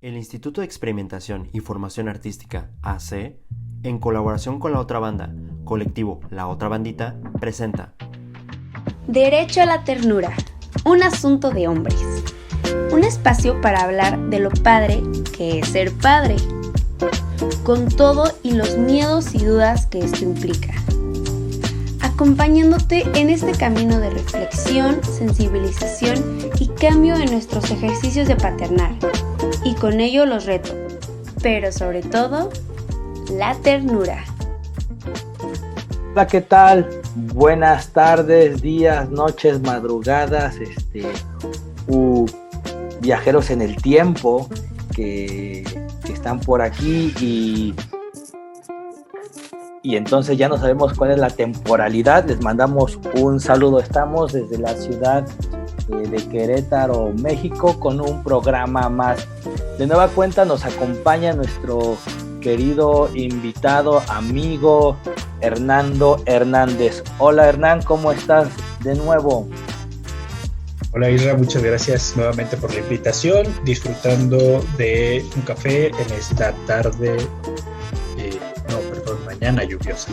El Instituto de Experimentación y Formación Artística, AC, en colaboración con la otra banda, colectivo La Otra Bandita, presenta Derecho a la ternura, un asunto de hombres. Un espacio para hablar de lo padre que es ser padre, con todo y los miedos y dudas que esto implica. Acompañándote en este camino de reflexión, sensibilización y cambio en nuestros ejercicios de paternar. Y con ello los retos, pero sobre todo, la ternura. Hola, ¿qué tal? Buenas tardes, días, noches, madrugadas, viajeros en el tiempo que están por aquí y entonces ya no sabemos cuál es la temporalidad. Les mandamos un saludo. Estamos desde la ciudad de Querétaro, México, con un programa más. De nueva cuenta nos acompaña nuestro querido invitado, amigo Hernando Hernández. Hola Hernán, ¿cómo estás de nuevo? Hola Isra, muchas gracias nuevamente por la invitación, disfrutando de un café en esta tarde, mañana lluviosa.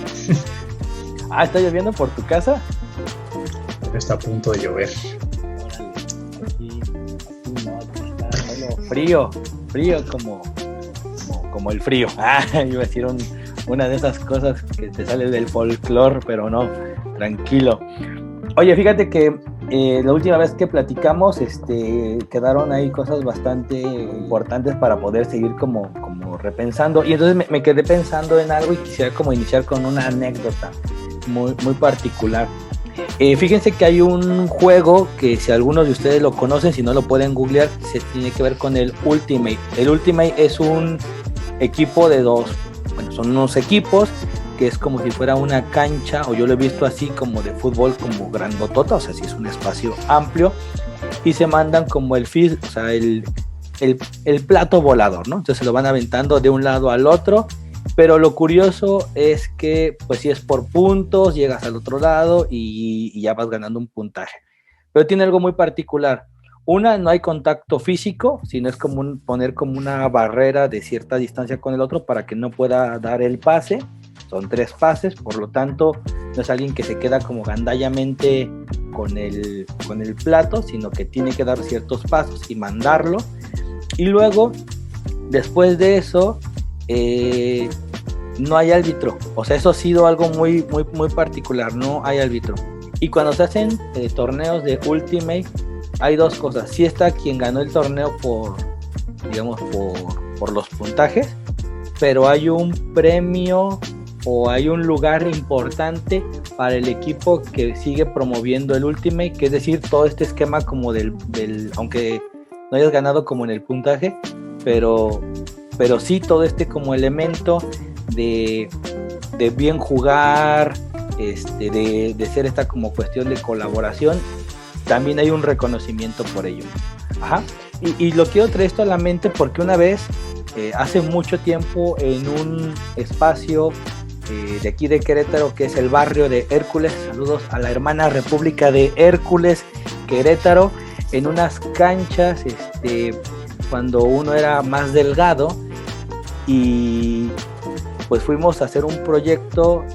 ¿Está lloviendo por tu casa? Está a punto de llover. Aquí no, está frío como el frío. Iba a decir una de esas cosas que te sale del folclore, pero no, tranquilo. Oye, fíjate que la última vez que platicamos, quedaron ahí cosas bastante importantes para poder seguir como repensando, y entonces me quedé pensando en algo y quisiera como iniciar con una anécdota muy, muy particular. Fíjense que hay un juego que si algunos de ustedes lo conocen, si no lo pueden googlear, se tiene que ver con el Ultimate. El Ultimate es un equipo de dos, son unos equipos que es como si fuera una cancha, o yo lo he visto así como de fútbol, como grandotota, o sea, si es un espacio amplio, y se mandan como el feed, o sea, el plato volador, ¿no? Entonces se lo van aventando de un lado al otro, pero lo curioso es que, pues si es por puntos, llegas al otro lado y ya vas ganando un puntaje. Pero tiene algo muy particular. Una, no hay contacto físico, sino es como poner como una barrera de cierta distancia con el otro para que no pueda dar el pase. Son 3 pases, por lo tanto, no es alguien que se queda como gandallamente con el plato, sino que tiene que dar ciertos pasos y mandarlo. Y luego, después de eso, no hay árbitro. O sea, eso ha sido algo muy, muy, muy particular, no hay árbitro. Y cuando se hacen torneos de Ultimate, hay 2 cosas. Sí está quien ganó el torneo por los puntajes, pero hay un premio o hay un lugar importante para el equipo que sigue promoviendo el Ultimate, que es decir, todo este esquema como del aunque no hayas ganado como en el puntaje, pero sí todo este como elemento de bien jugar, de ser esta como cuestión de colaboración, también hay un reconocimiento por ello. Y lo quiero traer esto a la mente porque una vez, hace mucho tiempo, en un espacio de aquí de Querétaro, que es el barrio de Hércules, saludos a la hermana República de Hércules, Querétaro, en unas canchas, cuando uno era más delgado, y pues fuimos a hacer un proyecto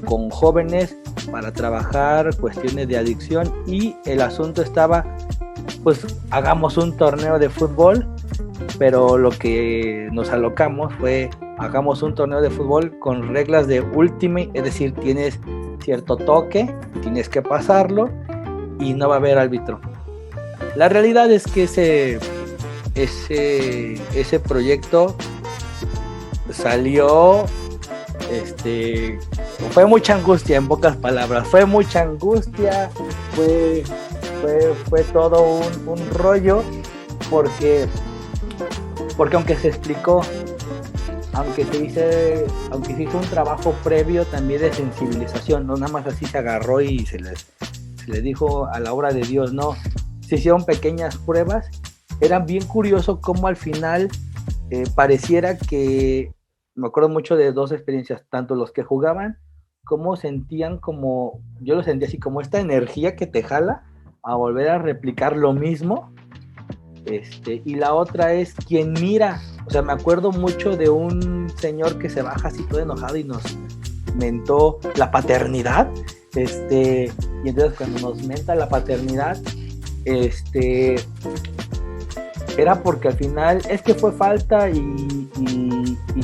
con jóvenes para trabajar cuestiones de adicción, y el asunto estaba, pues hagamos un torneo de fútbol, pero lo que nos alocamos fue hagamos un torneo de fútbol con reglas de Ultimate, es decir, tienes cierto toque, tienes que pasarlo y no va a haber árbitro. La realidad es que ese proyecto salió, fue mucha angustia, en pocas palabras, fue mucha angustia, fue todo un rollo, porque aunque se explicó, aunque se hizo un trabajo previo también de sensibilización, no nada más así se agarró y se les dijo a la obra de Dios, no, se hicieron pequeñas pruebas. Era bien curioso cómo al final pareciera que, me acuerdo mucho de 2 experiencias, tanto los que jugaban como sentían como, yo lo sentía así como esta energía que te jala a volver a replicar lo mismo, Y la otra es quien mira. O sea, me acuerdo mucho de un señor que se baja así todo enojado y nos mentó la paternidad. Y entonces cuando nos menta la paternidad, era porque al final es que fue falta y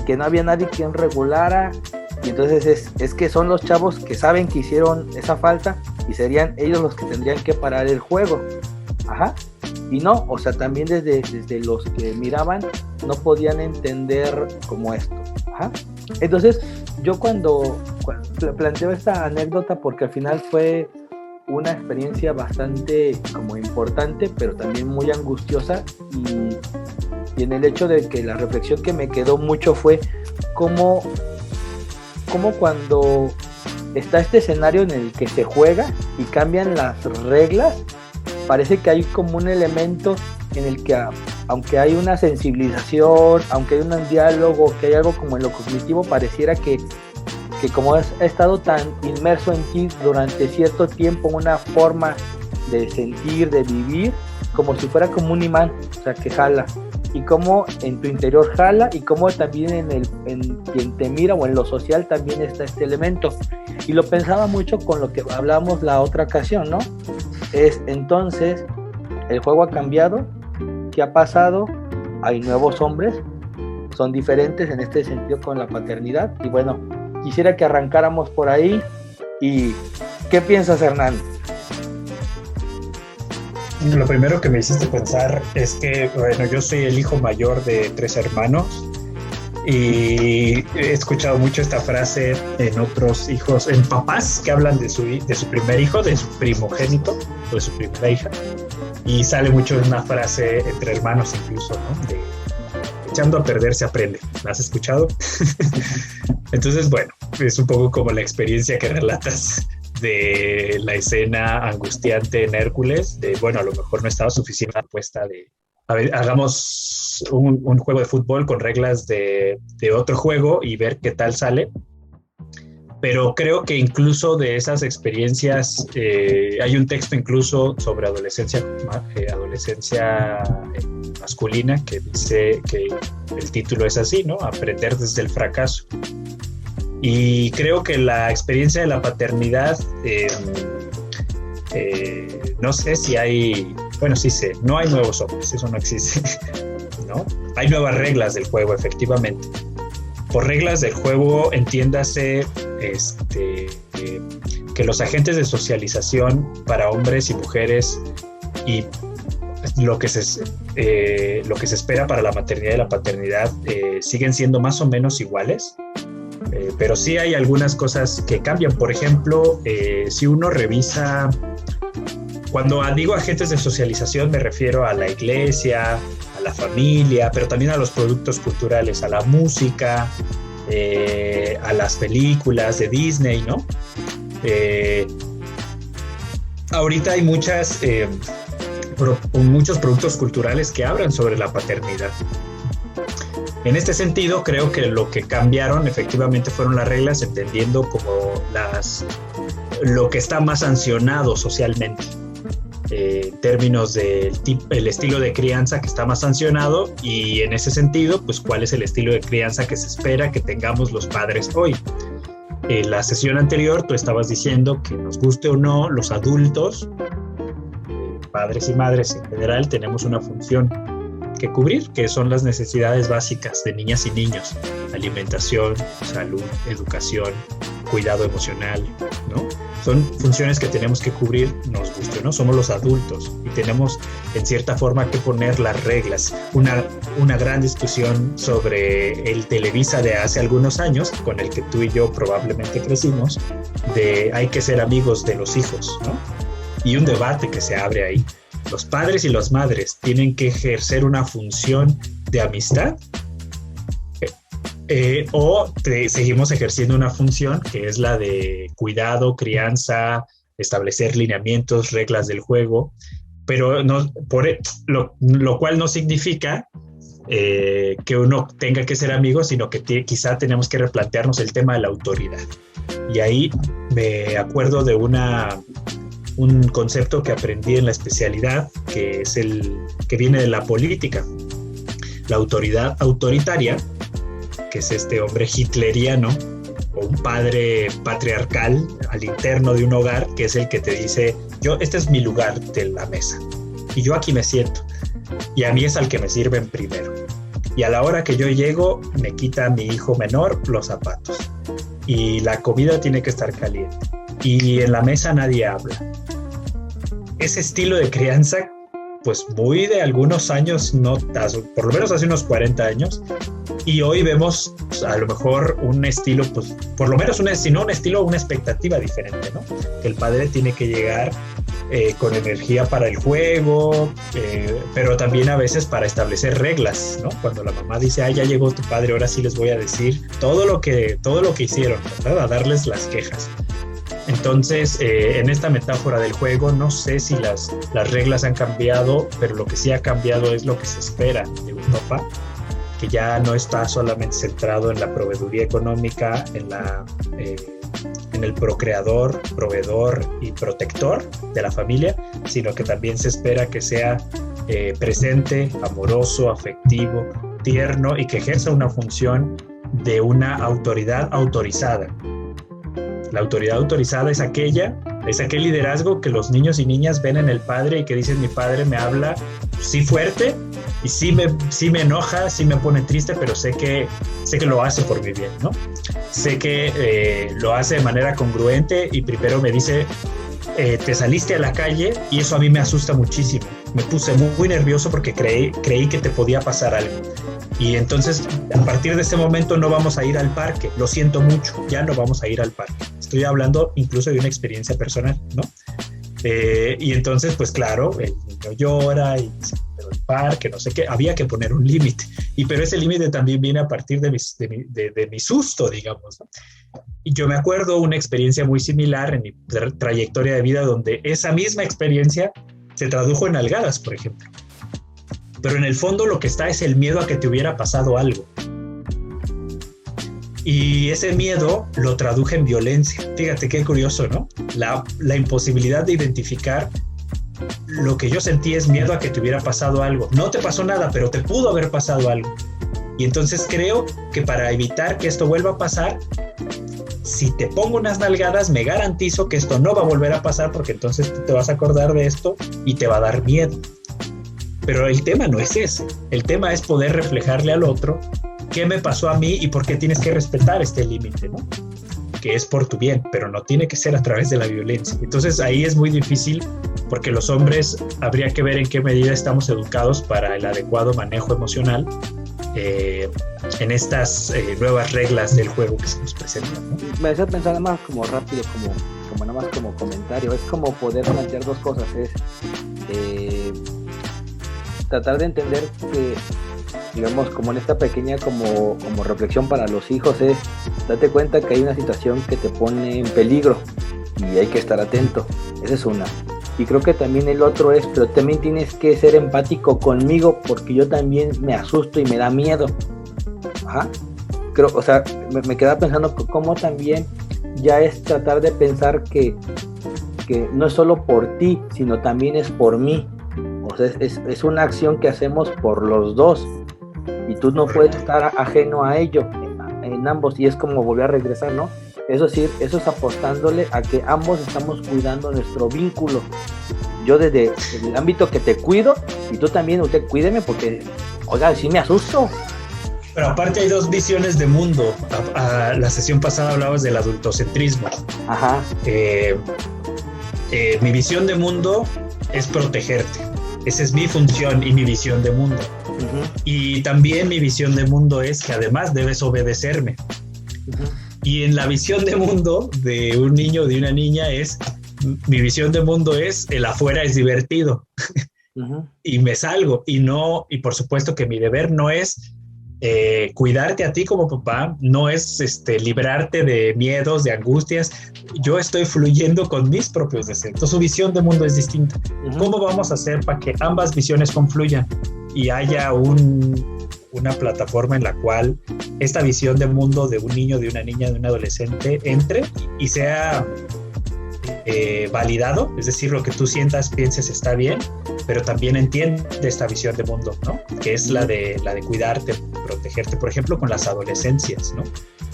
que no había nadie quien regulara. Y entonces es que son los chavos que saben que hicieron esa falta y serían ellos los que tendrían que parar el juego. Ajá. Y no, o sea, también desde los que miraban no podían entender como esto. Ajá. Entonces, yo cuando planteo esta anécdota, porque al final fue una experiencia bastante como importante, pero también muy angustiosa, y en el hecho de que la reflexión que me quedó mucho fue cómo cuando está este escenario en el que se juega y cambian las reglas, parece que hay como un elemento en el que, aunque hay una sensibilización, aunque hay un diálogo, que hay algo como en lo cognitivo, pareciera que como has estado tan inmerso en ti durante cierto tiempo, una forma de sentir, de vivir, como si fuera como un imán, o sea, que jala, y como en tu interior jala, y como también en quien te mira o en lo social también está este elemento. Y lo pensaba mucho con lo que hablábamos la otra ocasión, ¿no? Entonces, el juego ha cambiado. ¿Qué ha pasado? Hay nuevos hombres, son diferentes en este sentido con la paternidad. Y bueno, quisiera que arrancáramos por ahí. ¿Y qué piensas, Hernán? Lo primero que me hiciste pensar es que, bueno, yo soy el hijo mayor de 3 hermanos y he escuchado mucho esta frase en otros hijos, en papás que hablan de su primer hijo, de su primogénito o de su primera hija, y sale mucho una frase entre hermanos incluso, ¿no? De echando a perder se aprende. ¿La has escuchado? Entonces, bueno, es un poco como la experiencia que relatas de la escena angustiante en Hércules, de, bueno, a lo mejor no estaba suficiente apuesta de, a ver, hagamos un juego de fútbol con reglas de otro juego y ver qué tal sale. Pero creo que incluso de esas experiencias, hay un texto incluso sobre adolescencia masculina que dice que el título es así, ¿no? Aprender desde el fracaso. Y creo que la experiencia de la paternidad, no sé si hay, bueno, sí sé, no hay nuevos hombres, eso no existe, ¿no? Hay nuevas reglas del juego, efectivamente. Por reglas del juego, entiéndase que los agentes de socialización para hombres y mujeres y lo que se espera para la maternidad y la paternidad siguen siendo más o menos iguales. Pero sí hay algunas cosas que cambian. Por ejemplo, si uno revisa, cuando digo agentes de socialización me refiero a la iglesia, a la familia, pero también a los productos culturales, a la música, a las películas de Disney, ¿no? Ahorita hay muchos productos culturales que hablan sobre la paternidad. En este sentido, creo que lo que cambiaron efectivamente fueron las reglas, entendiendo como lo que está más sancionado socialmente, en términos del el estilo de crianza que está más sancionado, y en ese sentido, pues cuál es el estilo de crianza que se espera que tengamos los padres hoy. En la sesión anterior tú estabas diciendo que nos guste o no, los adultos, padres y madres en general, tenemos una función que cubrir, que son las necesidades básicas de niñas y niños: alimentación, salud, educación, cuidado emocional, ¿no? Son funciones que tenemos que cubrir, nos guste o no, somos los adultos y tenemos en cierta forma que poner las reglas. Una gran discusión sobre el Televisa de hace algunos años, con el que tú y yo probablemente crecimos, de hay que ser amigos de los hijos, ¿no? Y un debate que se abre ahí. Los padres y las madres tienen que ejercer una función de amistad, o seguimos ejerciendo una función que es la de cuidado, crianza, establecer lineamientos, reglas del juego, pero no, lo cual no significa que uno tenga que ser amigo, sino que quizá tenemos que replantearnos el tema de la autoridad. Y ahí me acuerdo de una un concepto que aprendí en la especialidad, que es el que viene de la política. La autoridad autoritaria, que es este hombre hitleriano, o un padre patriarcal al interno de un hogar, que es el que te dice, este es mi lugar de la mesa, y yo aquí me siento, y a mí es al que me sirven primero. Y a la hora que yo llego, me quita a mi hijo menor los zapatos. Y la comida tiene que estar caliente. Y en la mesa nadie habla. Ese estilo de crianza, pues muy de algunos años, no, por lo menos hace unos 40 años, y hoy vemos a lo mejor un estilo, pues por lo menos si no un estilo, una expectativa diferente, ¿no? Que el padre tiene que llegar con energía para el juego, pero también a veces para establecer reglas, ¿no? Cuando la mamá dice, ya llegó tu padre, ahora sí les voy a decir todo lo que hicieron, ¿verdad? A darles las quejas. Entonces, en esta metáfora del juego, no sé si las reglas han cambiado, pero lo que sí ha cambiado es lo que se espera de un papá, que ya no está solamente centrado en la proveeduría económica, en el procreador, proveedor y protector de la familia, sino que también se espera que sea presente, amoroso, afectivo, tierno y que ejerza una función de una autoridad autorizada. La autoridad autorizada es aquel liderazgo que los niños y niñas ven en el padre y que dicen, mi padre me habla sí fuerte y sí me enoja, sí me pone triste, pero sé que lo hace por mi bien, ¿no? Sé que lo hace de manera congruente y primero me dice, te saliste a la calle y eso a mí me asusta muchísimo. Me puse muy nervioso porque creí que te podía pasar algo. Y entonces, a partir de ese momento no vamos a ir al parque. Lo siento mucho, ya no vamos a ir al parque. Estoy hablando incluso de una experiencia personal, ¿no? Y entonces, pues claro, el niño llora y dice, pero el parque, no sé qué, había que poner un límite. Pero ese límite también viene a partir de mi susto, digamos, ¿no? Y yo me acuerdo una experiencia muy similar en mi trayectoria de vida donde esa misma experiencia se tradujo en nalgadas, por ejemplo. Pero en el fondo lo que está es el miedo a que te hubiera pasado algo. Y ese miedo lo traduje en violencia. Fíjate qué curioso, ¿no? La imposibilidad de identificar lo que yo sentí es miedo a que te hubiera pasado algo. No te pasó nada, pero te pudo haber pasado algo. Y entonces creo que para evitar que esto vuelva a pasar, si te pongo unas nalgadas, me garantizo que esto no va a volver a pasar porque entonces tú te vas a acordar de esto y te va a dar miedo. Pero el tema no es ese. El tema es poder reflejarle al otro qué me pasó a mí y por qué tienes que respetar este límite, ¿no? Que es por tu bien, pero no tiene que ser a través de la violencia. Entonces ahí es muy difícil porque los hombres habría que ver en qué medida estamos educados para el adecuado manejo emocional en estas nuevas reglas del juego que se nos presentan, ¿no? Me hace pensar más como rápido, como nada más como comentario. Es como poder plantear dos cosas. Es tratar de entender que, digamos, como en esta pequeña como reflexión para los hijos, es date cuenta que hay una situación que te pone en peligro y hay que estar atento. Esa es una. Y creo que también el otro es, pero también tienes que ser empático conmigo porque yo también me asusto y me da miedo. Ajá. Creo, o sea, me quedaba pensando cómo también ya es tratar de pensar que no es solo por ti, sino también es por mí. O sea, es una acción que hacemos por los dos y tú no puedes estar ajeno a ello en ambos, y es como volver a regresar, ¿no? Eso es apostándole a que ambos estamos cuidando nuestro vínculo. Yo desde el ámbito que te cuido y tú también, usted cuídeme porque, oiga, sí me asusto. Pero aparte hay dos visiones de mundo. La sesión pasada hablabas del adultocentrismo. Ajá. Mi visión de mundo es protegerte. Esa es mi función y mi visión de mundo. Uh-huh. Y también mi visión de mundo es que además debes obedecerme. Uh-huh. Y en la visión de mundo de un niño o de una niña mi visión de mundo es el afuera es divertido. Uh-huh. Y me salgo. Y por supuesto que mi deber no es cuidarte a ti como papá, no es librarte de miedos, de angustias. Yo estoy fluyendo con mis propios deseos. Entonces su visión de mundo es distinta. Uh-huh. ¿Cómo vamos a hacer para que ambas visiones confluyan y haya una plataforma en la cual esta visión de mundo de un niño, de una niña, de un adolescente entre y sea validado, es decir, lo que tú sientas, pienses está bien, pero también entiende esta visión de mundo, ¿no? Que es la de cuidarte, protegerte, por ejemplo, con las adolescencias, ¿no?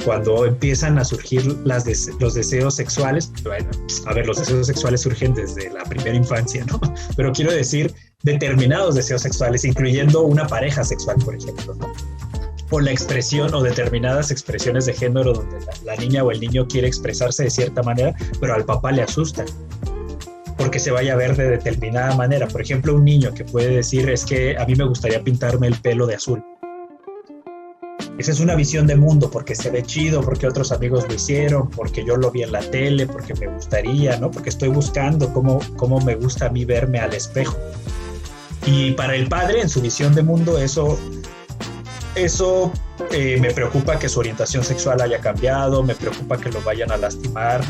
Cuando empiezan a surgir los deseos sexuales, bueno, a ver, los deseos sexuales surgen desde la primera infancia, ¿no? Pero quiero decir determinados deseos sexuales, incluyendo una pareja sexual, por ejemplo, ¿no? O la expresión o determinadas expresiones de género donde la niña o el niño quiere expresarse de cierta manera, pero al papá le asusta porque se vaya a ver de determinada manera. Por ejemplo, un niño que puede decir, es que a mí me gustaría pintarme el pelo de azul. Esa es una visión de mundo, porque se ve chido, porque otros amigos lo hicieron, porque yo lo vi en la tele, porque me gustaría, ¿no? Porque estoy buscando cómo me gusta a mí verme al espejo. Y para el padre, en su visión de mundo, eso me preocupa que su orientación sexual haya cambiado, me preocupa que lo vayan a lastimar,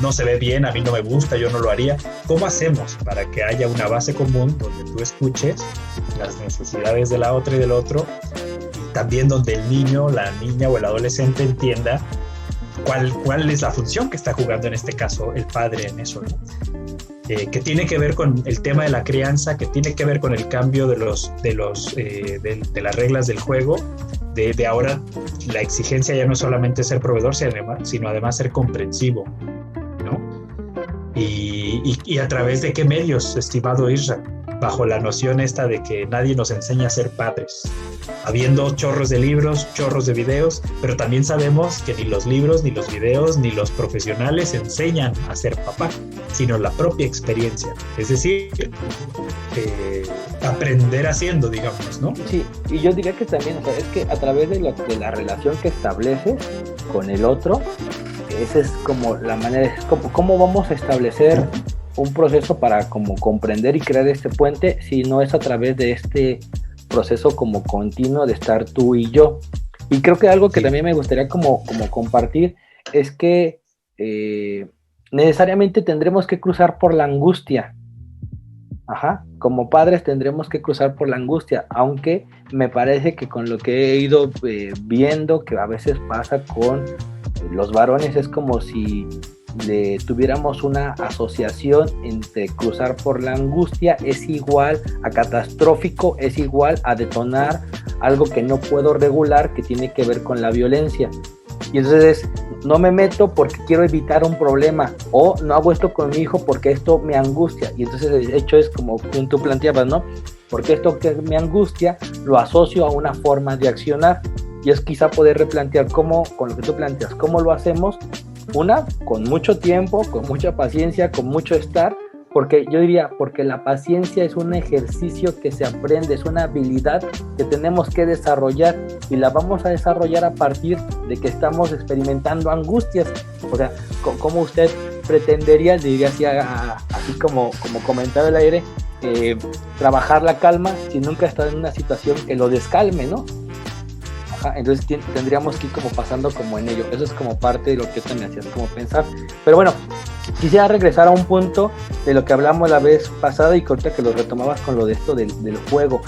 no se ve bien, a mí no me gusta, yo no lo haría. ¿Cómo hacemos para que haya una base común donde tú escuches las necesidades de la otra y del otro, y también donde el niño, la niña o el adolescente entienda cuál es la función que está jugando en este caso el padre en eso, ¿no? Que tiene que ver con el tema de la crianza, que tiene que ver con el cambio de las reglas del juego, de ahora la exigencia ya no es solamente ser proveedor, sino además ser comprensivo, ¿no? Y a través de qué medios, estimado Isra, bajo la noción esta de que nadie nos enseña a ser padres, habiendo chorros de libros, chorros de videos, pero también sabemos que ni los libros, ni los videos, ni los profesionales enseñan a ser papá, sino la propia experiencia, es decir, aprender haciendo, digamos, ¿no? Sí, y yo diría que también, o sea, es que a través de la relación que estableces con el otro, esa es como la manera, es como cómo vamos a establecer un proceso para como comprender y crear este puente, si no es a través de este proceso como continuo de estar tú y yo. Y creo que algo que también me gustaría como compartir es que necesariamente tendremos que cruzar por la angustia. Como padres tendremos que cruzar por la angustia, aunque me parece que con lo que he ido viendo que a veces pasa con los varones es como si tuviéramos una asociación entre cruzar por la angustia es igual a catastrófico, es igual a detonar algo que no puedo regular, que tiene que ver con la violencia. Y entonces no me meto porque quiero evitar un problema, o no hago esto con mi hijo porque esto me angustia. Y entonces el hecho es como tú planteabas, ¿no? Porque esto que me angustia lo asocio a una forma de accionar. Y es quizá poder replantear cómo, con lo que tú planteas, cómo lo hacemos. Una, con mucho tiempo, con mucha paciencia, con mucho estar, porque yo diría, porque la paciencia es un ejercicio que se aprende, es una habilidad que tenemos que desarrollar, y la vamos a desarrollar a partir de que estamos experimentando angustias. O sea, ¿cómo usted pretendería, diría así como comentaba el aire, trabajar la calma si nunca ha estado en una situación que lo descalme, ¿no? Entonces tendríamos que ir como pasando como en ello. Eso es como parte de lo que te me hacías como pensar. Pero bueno, quisiera regresar a un punto de lo que hablamos la vez pasada, y ahorita que lo retomabas con lo de esto del juego.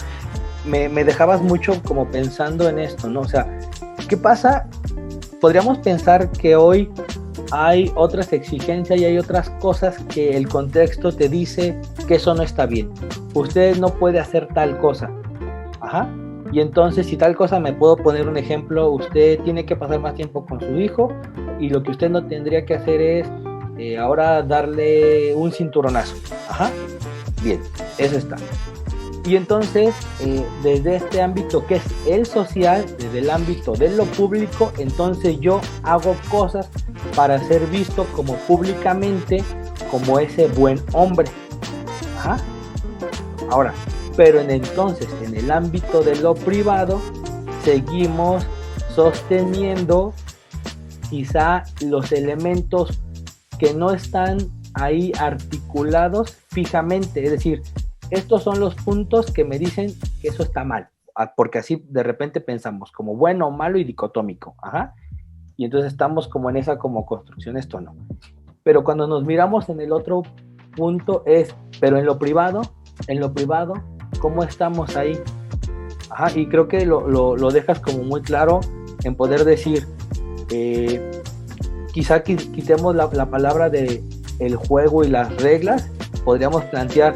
Me dejabas mucho como pensando en esto, ¿no? O sea, ¿qué pasa? Podríamos pensar que hoy hay otras exigencias y hay otras cosas que el contexto te dice que eso no está bien. Usted no puede hacer tal cosa. Y entonces, si tal cosa, me puedo poner un ejemplo, usted tiene que pasar más tiempo con su hijo, y lo que usted no tendría que hacer es ahora darle un cinturonazo. Bien, eso está. Y entonces, desde este ámbito que es el social, desde el ámbito de lo público, entonces yo hago cosas para ser visto como públicamente como ese buen hombre. Ahora, pero entonces en el ámbito de lo privado seguimos sosteniendo quizá los elementos que no están ahí articulados fijamente, es decir, estos son los puntos que me dicen que eso está mal, porque así de repente pensamos como bueno, malo y dicotómico, y entonces estamos como en esa como construcción, esto no. Pero cuando nos miramos en el otro punto pero en lo privado, ¿cómo estamos ahí? Y creo que lo dejas como muy claro en poder decir, quizá quitemos la palabra de el juego y las reglas, podríamos plantear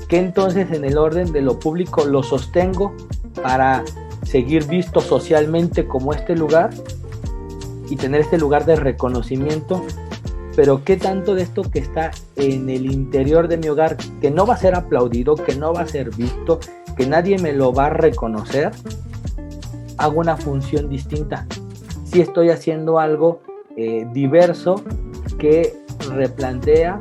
que entonces en el orden de lo público lo sostengo para seguir visto socialmente como este lugar y tener este lugar de reconocimiento, pero qué tanto de esto que está en el interior de mi hogar, que no va a ser aplaudido, que no va a ser visto, que nadie me lo va a reconocer, hago una función distinta. Si estoy haciendo algo diverso que replantea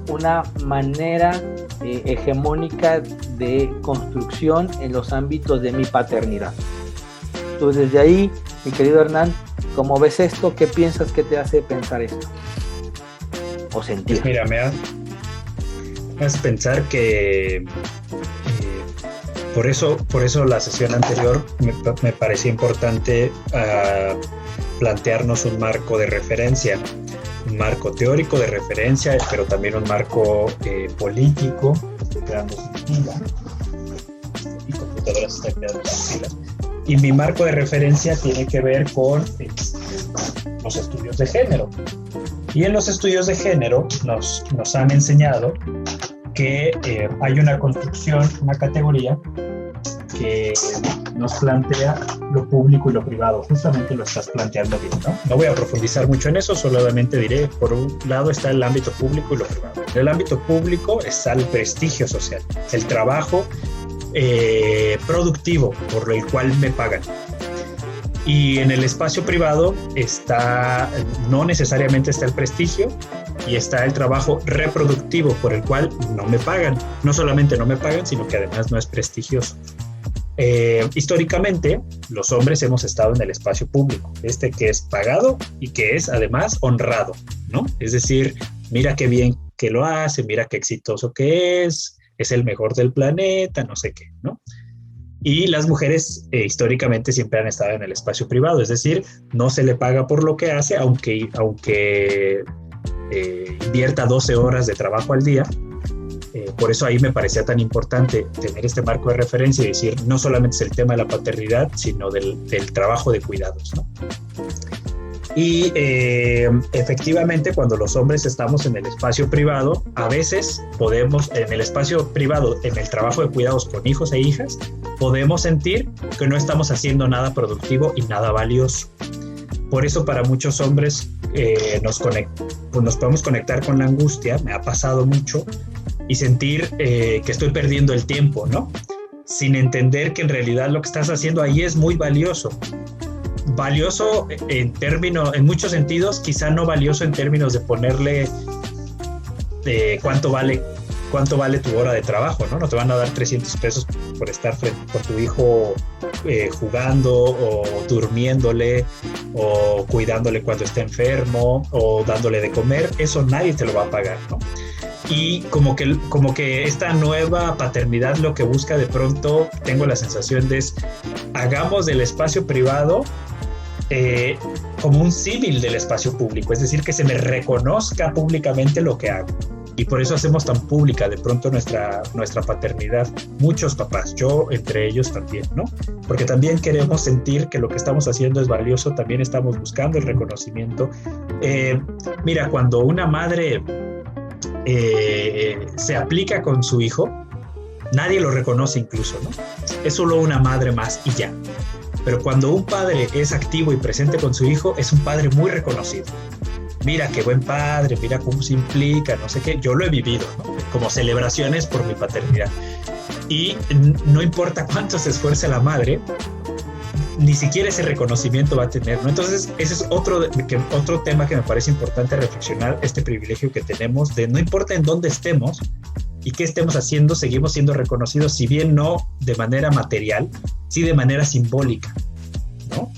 una manera hegemónica de construcción en los ámbitos de mi paternidad. Entonces, desde ahí, mi querido Hernán, ¿cómo ves esto? ¿Qué piensas que te hace pensar esto? O sentir. Pues mira, me hace pensar que por eso la sesión anterior me parecía importante plantearnos un marco de referencia, un marco teórico de referencia, pero también un marco político. Estoy quedando sin pila. Mi computadora se está quedando sin pila. Y mi marco de referencia tiene que ver con los estudios de género. Y en los estudios de género nos han enseñado que hay una construcción, una categoría que nos plantea lo público y lo privado. Justamente lo estás planteando bien, ¿no? No voy a profundizar mucho en eso, solamente diré, por un lado está el ámbito público y lo privado. En el ámbito público está el prestigio social, el trabajo productivo por el cual me pagan. Y en el espacio privado no necesariamente está el prestigio y está el trabajo reproductivo por el cual no me pagan. No solamente no me pagan, sino que además no es prestigioso. Históricamente, los hombres hemos estado en el espacio público, que es pagado y que es además honrado, ¿no? Es decir, mira qué bien que lo hace, mira qué exitoso que es el mejor del planeta, no sé qué, ¿no? Y las mujeres históricamente siempre han estado en el espacio privado, es decir, no se le paga por lo que hace, aunque invierta 12 horas de trabajo al día. Por eso ahí me parecía tan importante tener este marco de referencia y decir, no solamente es el tema de la paternidad, sino del trabajo de cuidados, ¿no? Y efectivamente, cuando los hombres estamos en el espacio privado, a veces podemos, en el espacio privado, en el trabajo de cuidados con hijos e hijas, podemos sentir que no estamos haciendo nada productivo y nada valioso. Por eso para muchos hombres nos podemos conectar con la angustia, me ha pasado mucho, y sentir que estoy perdiendo el tiempo, ¿no? Sin entender que en realidad lo que estás haciendo ahí es muy valioso. Valioso en muchos sentidos, quizá no valioso en términos de ponerle cuánto vale tu hora de trabajo, ¿no? No te van a dar 300 pesos por estar con tu hijo jugando o durmiéndole o cuidándole cuando esté enfermo o dándole de comer. Eso nadie te lo va a pagar, ¿no? Y como que esta nueva paternidad lo que busca de pronto, tengo la sensación de hagamos del espacio privado como un símil del espacio público, es decir, que se me reconozca públicamente lo que hago. Y por eso hacemos tan pública de pronto nuestra paternidad, muchos papás, yo entre ellos también, ¿no? Porque también queremos sentir que lo que estamos haciendo es valioso, también estamos buscando el reconocimiento. Mira, cuando una madre se aplica con su hijo, nadie lo reconoce incluso, ¿no? Es solo una madre más y ya. Pero cuando un padre es activo y presente con su hijo, es un padre muy reconocido. Mira qué buen padre, mira cómo se implica, no sé qué. Yo lo he vivido, ¿no? Como celebraciones por mi paternidad. Y no importa cuánto se esfuerce la madre, ni siquiera ese reconocimiento va a tener, ¿no? Entonces, ese es otro tema que me parece importante reflexionar, este privilegio que tenemos de no importa en dónde estemos y qué estemos haciendo, seguimos siendo reconocidos, si bien no de manera material, sí de manera simbólica, ¿no?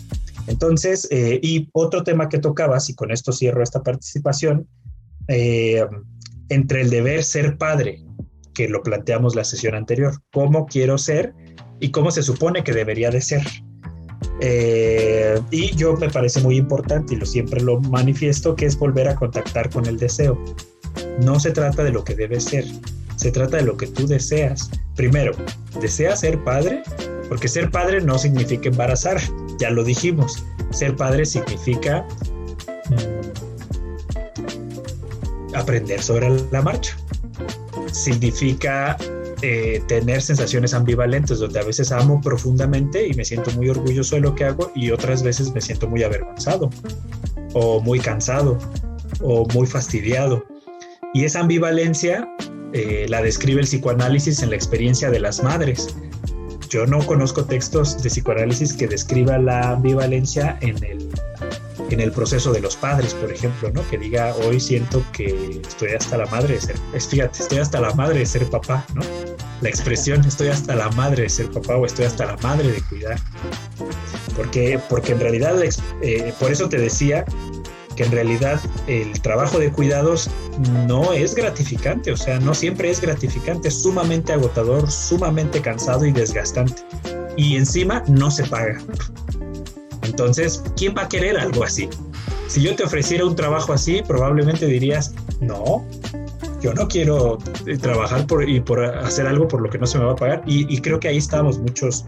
Entonces, y otro tema que tocabas, y con esto cierro esta participación, entre el deber ser padre, que lo planteamos la sesión anterior, cómo quiero ser y cómo se supone que debería de ser. Y yo me parece muy importante, y siempre lo manifiesto, que es volver a contactar con el deseo. No se trata de lo que debe ser, se trata de lo que tú deseas. Primero, ¿deseas ser padre? Porque ser padre no significa embarazar, ya lo dijimos. Ser padre significa aprender sobre la marcha. Significa tener sensaciones ambivalentes, donde a veces amo profundamente y me siento muy orgulloso de lo que hago, y otras veces me siento muy avergonzado, o muy cansado, o muy fastidiado. Y esa ambivalencia la describe el psicoanálisis en la experiencia de las madres. Yo no conozco textos de psicoanálisis que describa la ambivalencia en el proceso de los padres, por ejemplo, ¿no? Que diga, hoy siento que estoy hasta la madre de ser, estoy hasta la madre de ser papá, ¿no? La expresión estoy hasta la madre de ser papá o estoy hasta la madre de cuidar. Porque en realidad, por eso te decía que en realidad el trabajo de cuidados no es gratificante, o sea, no siempre es gratificante, es sumamente agotador, sumamente cansado y desgastante. Y encima no se paga. Entonces, ¿quién va a querer algo así? Si yo te ofreciera un trabajo así, probablemente dirías, no, yo no quiero trabajar por hacer algo por lo que no se me va a pagar. Y creo que ahí estamos muchos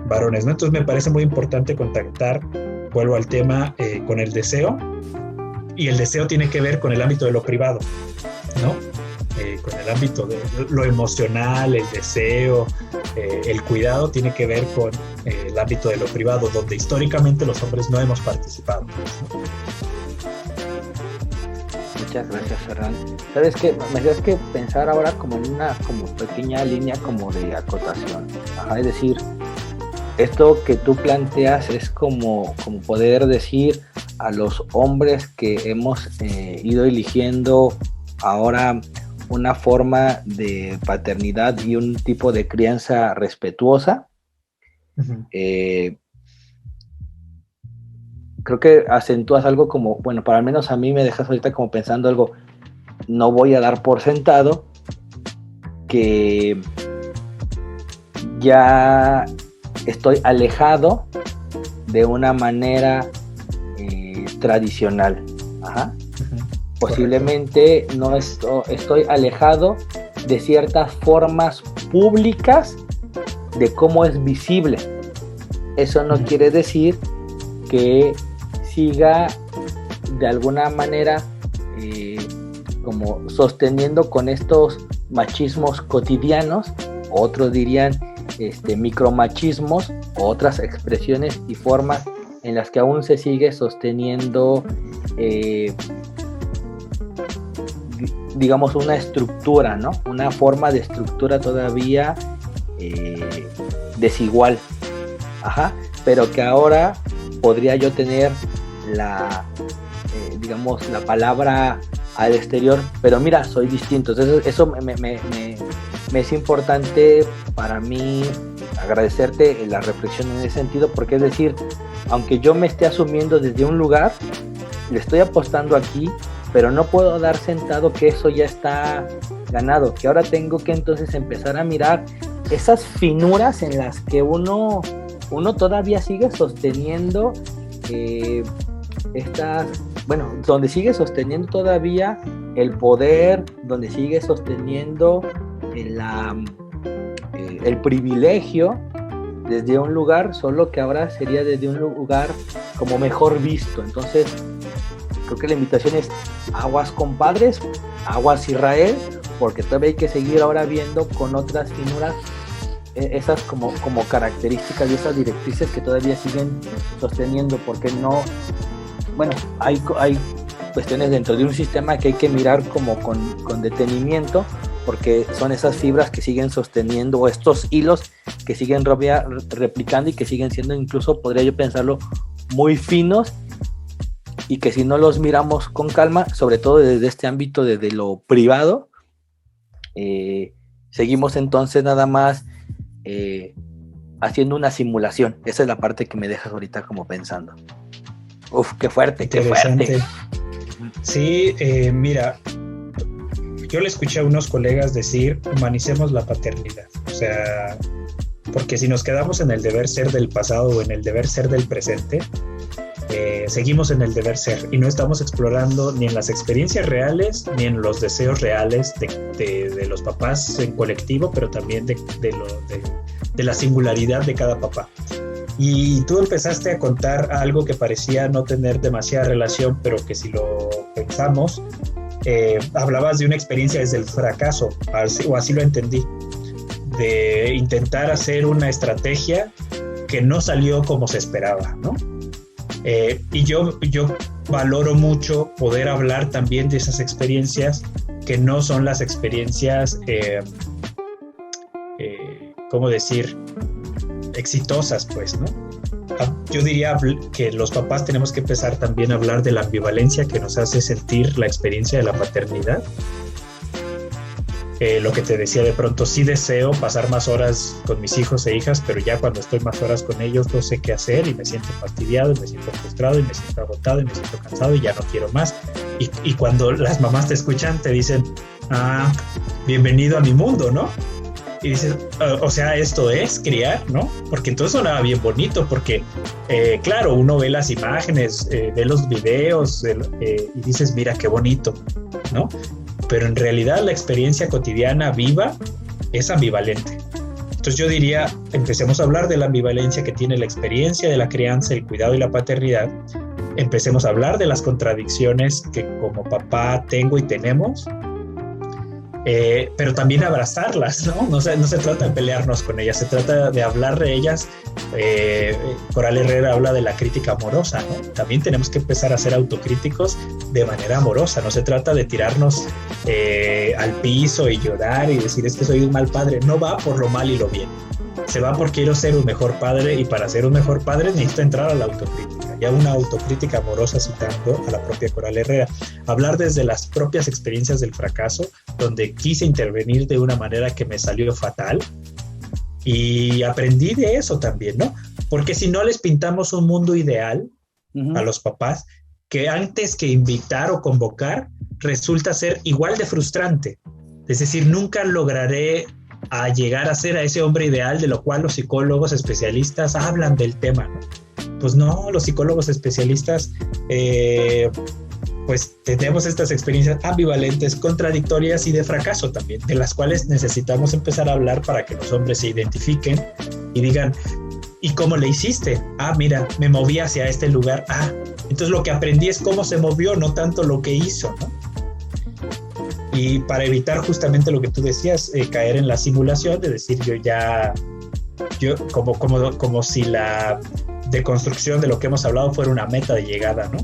varones, ¿no? Entonces me parece muy importante contactar, vuelvo al tema, con el deseo. Y el deseo tiene que ver con el ámbito de lo privado, ¿no? Con el ámbito de lo emocional, el deseo, el cuidado tiene que ver con el ámbito de lo privado, donde históricamente los hombres no hemos participado, ¿no? Muchas gracias, Ferran. ¿Sabes qué? Me tienes que pensar ahora como en una como pequeña línea como de acotación. Ajá, es decir, esto que tú planteas es como poder decir a los hombres que hemos ido eligiendo ahora una forma de paternidad y un tipo de crianza respetuosa. Uh-huh. Creo que acentúas algo como, bueno, para al menos a mí me dejas ahorita como pensando algo, no voy a dar por sentado que ya estoy alejado de una manera tradicional. Ajá. Uh-huh. Posiblemente no estoy alejado de ciertas formas públicas de cómo es visible. Eso no quiere decir que siga de alguna manera como sosteniendo con estos machismos cotidianos, otros dirían micromachismos, otras expresiones y formas en las que aún se sigue sosteniendo digamos una estructura, ¿no? Una forma de estructura todavía desigual. Ajá, pero que ahora podría yo tener digamos la palabra al exterior, pero mira, soy distinto. Entonces eso me es importante para mí agradecerte la reflexión en ese sentido, porque es decir, aunque yo me esté asumiendo desde un lugar, le estoy apostando aquí, pero no puedo dar sentado que eso ya está ganado, que ahora tengo que entonces empezar a mirar esas finuras en las que uno todavía sigue sosteniendo donde sigue sosteniendo todavía el poder, donde sigue sosteniendo el privilegio desde un lugar, solo que ahora sería desde un lugar como mejor visto. Entonces creo que la invitación es aguas compadres, aguas Israel, porque todavía hay que seguir ahora viendo con otras finuras esas como características y esas directrices que todavía siguen sosteniendo, porque no, bueno, hay cuestiones dentro de un sistema que hay que mirar como con detenimiento, porque son esas fibras que siguen sosteniendo, o estos hilos que siguen replicando y que siguen siendo, incluso podría yo pensarlo, muy finos, y que si no los miramos con calma, sobre todo desde este ámbito de lo privado, seguimos entonces nada más haciendo una simulación. Esa es la parte que me dejas ahorita como pensando. Uf, qué fuerte, qué fuerte. Sí, mira, yo le escuché a unos colegas decir, humanicemos la paternidad. O sea, porque si nos quedamos en el deber ser del pasado o en el deber ser del presente, seguimos en el deber ser y no estamos explorando ni en las experiencias reales ni en los deseos reales de los papás en colectivo, pero también de la singularidad de cada papá. Y tú empezaste a contar algo que parecía no tener demasiada relación, pero que si lo pensamos, hablabas de una experiencia desde el fracaso, o así lo entendí, de intentar hacer una estrategia que no salió como se esperaba, ¿no? Y yo valoro mucho poder hablar también de esas experiencias que no son las experiencias, ¿cómo decir?, exitosas, pues, ¿no? Yo diría que los papás tenemos que empezar también a hablar de la ambivalencia que nos hace sentir la experiencia de la paternidad. Lo que te decía, de pronto sí deseo pasar más horas con mis hijos e hijas, pero ya cuando estoy más horas con ellos no sé qué hacer y me siento fastidiado, y me siento frustrado, y me siento agotado, y me siento cansado y ya no quiero más. Y cuando las mamás te escuchan te dicen, bienvenido a mi mundo, ¿no? Y dices, o sea, esto es criar, ¿no? Porque entonces sonaba bien bonito, porque claro, uno ve las imágenes, ve los videos y dices, mira qué bonito, ¿no? Pero en realidad la experiencia cotidiana viva es ambivalente. Entonces yo diría, empecemos a hablar de la ambivalencia que tiene la experiencia de la crianza, el cuidado y la paternidad. Empecemos a hablar de las contradicciones que como papá tengo y tenemos, pero también abrazarlas, ¿no? No se trata de pelearnos con ellas, se trata de hablar de ellas. Coral Herrera habla de la crítica amorosa, ¿no? También tenemos que empezar a ser autocríticos de manera amorosa. No se trata de tirarnos al piso y llorar y decir, es que soy un mal padre. No va por lo mal y lo bien. Se va por quiero ser un mejor padre, y para ser un mejor padre necesito entrar a la autocrítica, y a una autocrítica amorosa, citando a la propia Coral Herrera. Hablar desde las propias experiencias del fracaso, donde quise intervenir de una manera que me salió fatal, y aprendí de eso también, ¿no? Porque si no les pintamos un mundo ideal a los papás, que antes que invitar o convocar, resulta ser igual de frustrante. Es decir, nunca lograré a llegar a ser a ese hombre ideal, de lo cual los psicólogos especialistas hablan del tema, ¿no? Pues no, los psicólogos especialistas pues tenemos estas experiencias ambivalentes, contradictorias y de fracaso también, de las cuales necesitamos empezar a hablar para que los hombres se identifiquen y digan, ¿y cómo le hiciste? Mira, me moví hacia este lugar. Entonces lo que aprendí es cómo se movió, no tanto lo que hizo, ¿no? Y para evitar justamente lo que tú decías, caer en la simulación de decir como si la deconstrucción de lo que hemos hablado fuera una meta de llegada, ¿no?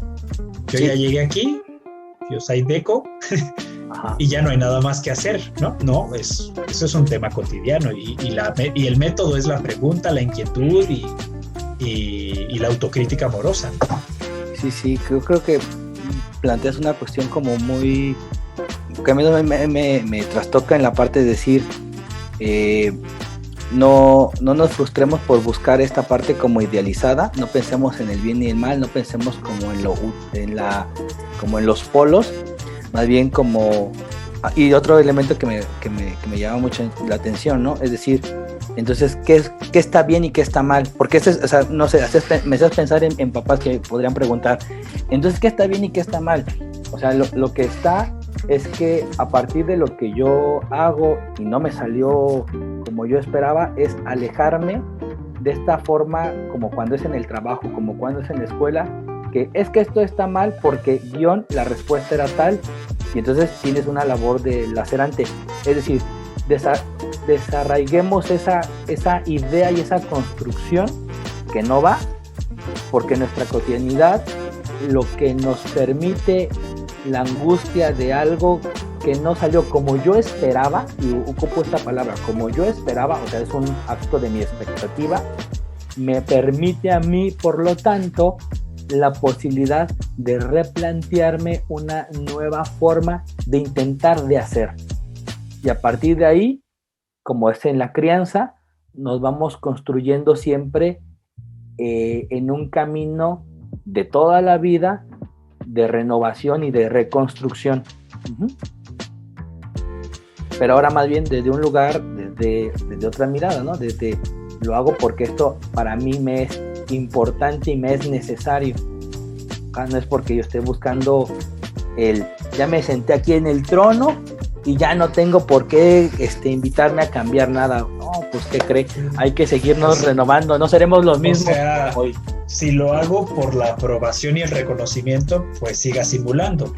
Yo ya llegué aquí, yo soy Deco, y ya no hay nada más que hacer, ¿no? No, eso es un tema cotidiano, y el método es la pregunta, la inquietud y la autocrítica amorosa, ¿no? Sí, creo que planteas una cuestión como muy... que a mí me trastoca en la parte de decir, no nos frustremos por buscar esta parte como idealizada, no pensemos en el bien y el mal, no pensemos como en los polos, más bien como... Y otro elemento que me llama mucho la atención, ¿no? Es decir, entonces, ¿qué está bien y qué está mal? Porque no sé, me haces pensar en papás que podrían preguntar, entonces, ¿qué está bien y qué está mal? O sea, lo que está es que a partir de lo que yo hago y no me salió como yo esperaba, es alejarme de esta forma, como cuando es en el trabajo, como cuando es en la escuela, que es que esto está mal porque la respuesta era tal, y entonces tienes una labor de lacerante. Es decir, desarraiguemos esa idea y esa construcción que no va, porque nuestra cotidianidad lo que nos permite la angustia de algo que no salió como yo esperaba, y ocupo esta palabra, como yo esperaba, o sea, es un acto de mi expectativa, me permite a mí, por lo tanto, la posibilidad de replantearme una nueva forma de intentar de hacer. Y a partir de ahí, como es en la crianza, nos vamos construyendo siempre en un camino de toda la vida de renovación y de reconstrucción. Pero ahora más bien desde un lugar, desde otra mirada, ¿no? Desde lo hago porque esto para mí me es importante y me es necesario. No es porque yo esté buscando ya me senté aquí en el trono y ya no tengo por qué invitarme a cambiar nada. No, pues ¿qué cree? Hay que seguirnos renovando, no seremos los mismos. O sea, hoy, si lo hago por la aprobación y el reconocimiento, pues siga simulando.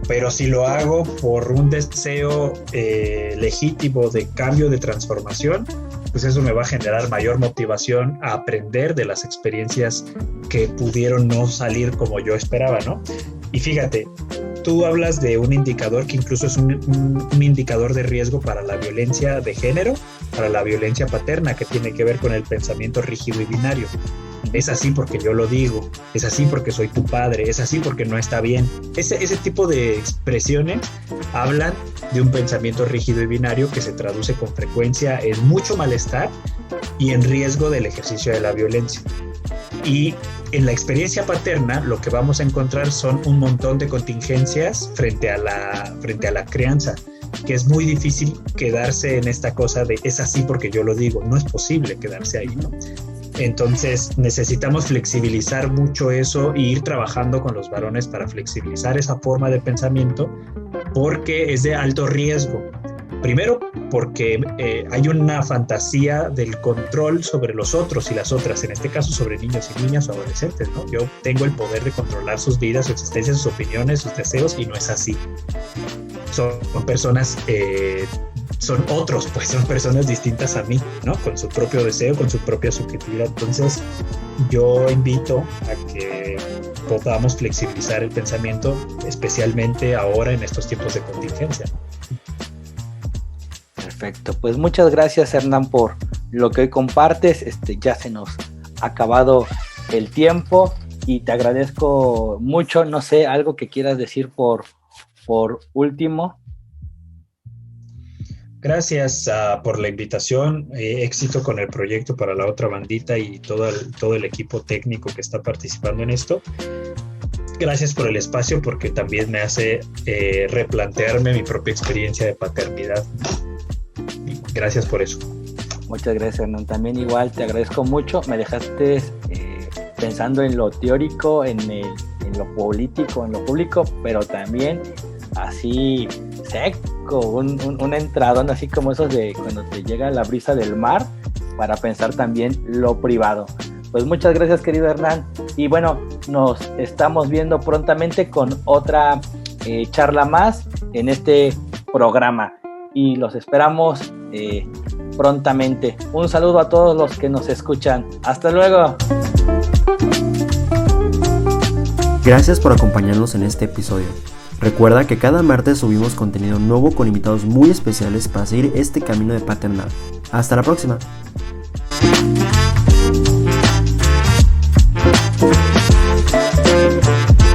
Pero si lo hago por un deseo legítimo de cambio, de transformación, pues eso me va a generar mayor motivación a aprender de las experiencias que pudieron no salir como yo esperaba, ¿no? Y fíjate, tú hablas de un indicador que incluso es un indicador de riesgo para la violencia de género, para la violencia paterna, que tiene que ver con el pensamiento rígido y binario. Es así porque yo lo digo, es así porque soy tu padre, es así porque no está bien. Ese tipo de expresiones hablan de un pensamiento rígido y binario que se traduce con frecuencia en mucho malestar y en riesgo del ejercicio de la violencia. Y en la experiencia paterna lo que vamos a encontrar son un montón de contingencias frente a la crianza, que es muy difícil quedarse en esta cosa de es así porque yo lo digo. No es posible quedarse ahí, ¿no? Entonces necesitamos flexibilizar mucho eso e ir trabajando con los varones para flexibilizar esa forma de pensamiento, porque es de alto riesgo. Primero, porque hay una fantasía del control sobre los otros y las otras, en este caso sobre niños y niñas o adolescentes, ¿no? Yo tengo el poder de controlar sus vidas, su existencia, sus opiniones, sus deseos, y no es así. Son personas, son otros, pues son personas distintas a mí, ¿no? Con su propio deseo, con su propia subjetividad. Entonces, yo invito a que podamos flexibilizar el pensamiento, especialmente ahora en estos tiempos de contingencia. Perfecto, pues muchas gracias, Hernán, por lo que hoy compartes. Ya se nos ha acabado el tiempo y te agradezco mucho. No sé, algo que quieras decir por último. Gracias por la invitación, éxito con el proyecto para la otra bandita y todo el equipo técnico que está participando en esto. Gracias por el espacio, porque también me hace replantearme mi propia experiencia de paternidad. Gracias por eso. Muchas gracias, Hernán. También igual te agradezco mucho. Me dejaste pensando en lo teórico, en lo político, en lo público, pero también así seco, un entradón así como esos de cuando te llega la brisa del mar, para pensar también lo privado. Pues muchas gracias, querido Hernán. Y bueno, nos estamos viendo prontamente con otra charla más en este programa. Y los esperamos prontamente. Un saludo a todos los que nos escuchan. Hasta luego. Gracias por acompañarnos en este episodio. Recuerda que cada martes subimos contenido nuevo con invitados muy especiales para seguir este camino de paternidad. Hasta la próxima.